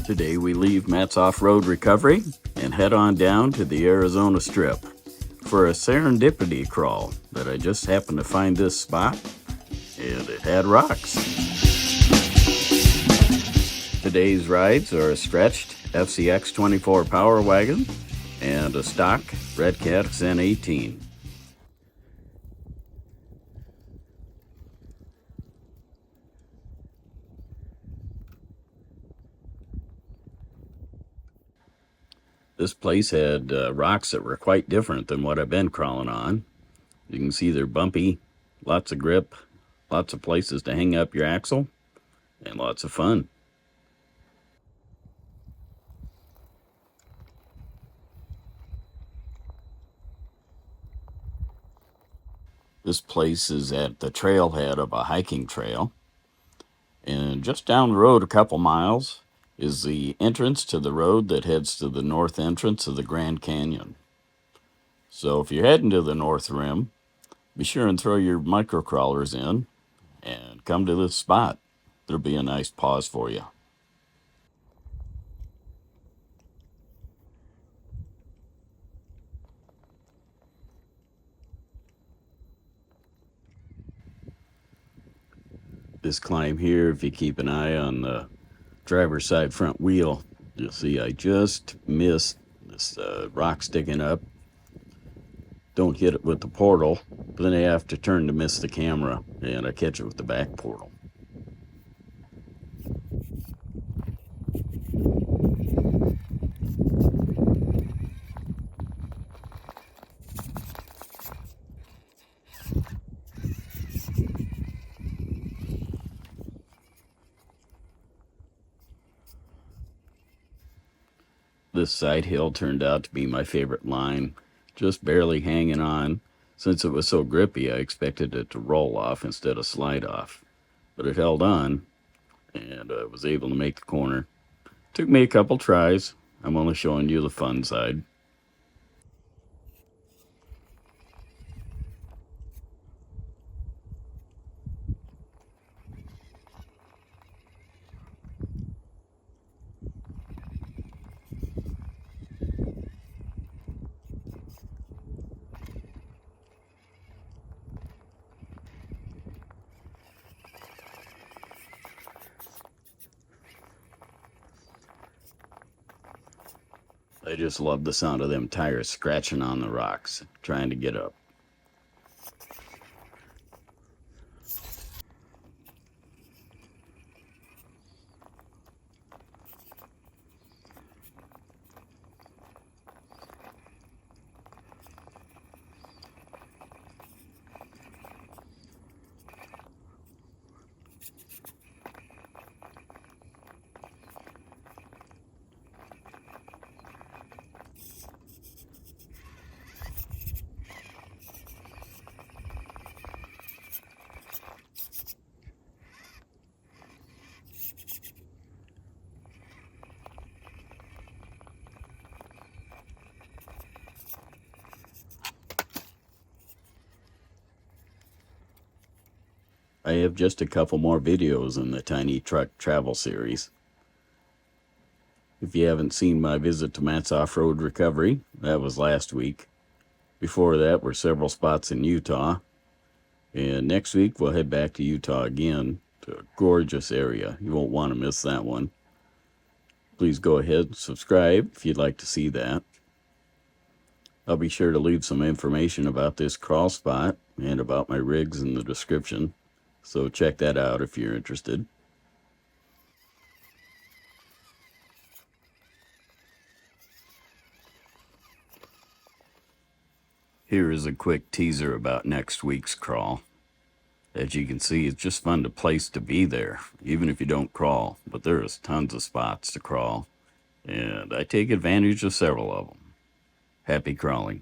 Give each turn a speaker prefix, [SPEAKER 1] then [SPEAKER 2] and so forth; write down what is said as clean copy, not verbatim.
[SPEAKER 1] Today we leave Matt's off-road recovery and head on down to the Arizona Strip for a serendipity crawl that I just happened to find this spot, and it had rocks. Today's rides are a stretched FCX24 Power Wagon and a stock Red Cat Ascent 18. This place had rocks that were quite different than what I've been crawling on. You can see they're bumpy, lots of grip, lots of places to hang up your axle, and lots of fun. This place is at the trailhead of a hiking trail, and just down the road a couple miles is the entrance to the road that heads to the north entrance of the Grand Canyon. So if you're heading to the North Rim, be sure and throw your microcrawlers in and come to this spot. There'll be a nice pause for you. This climb here, if you keep an eye on the driver's side front wheel, you'll see I just missed this rock sticking up. Don't hit it with the portal, but then I have to turn to miss the camera, and I catch it with the back portal. This side hill turned out to be my favorite line, just barely hanging on. Since it was so grippy, I expected it to roll off instead of slide off. But it held on, and I was able to make the corner. Took me a couple tries. I'm only showing you the fun side. I just love the sound of them tires scratching on the rocks, trying to get up. I have just a couple more videos in the Tiny Truck Travel series. If you haven't seen my visit to Matt's Off-Road Recovery, that was last week. Before that were several spots in Utah. And next week we'll head back to Utah again, to a gorgeous area. You won't want to miss that one. Please go ahead and subscribe if you'd like to see that. I'll be sure to leave some information about this crawl spot and about my rigs in the description. So check that out if you're interested. Here is a quick teaser about next week's crawl. As you can see, it's just fun to be there, even if you don't crawl, but there is tons of spots to crawl, and I take advantage of several of them. Happy crawling.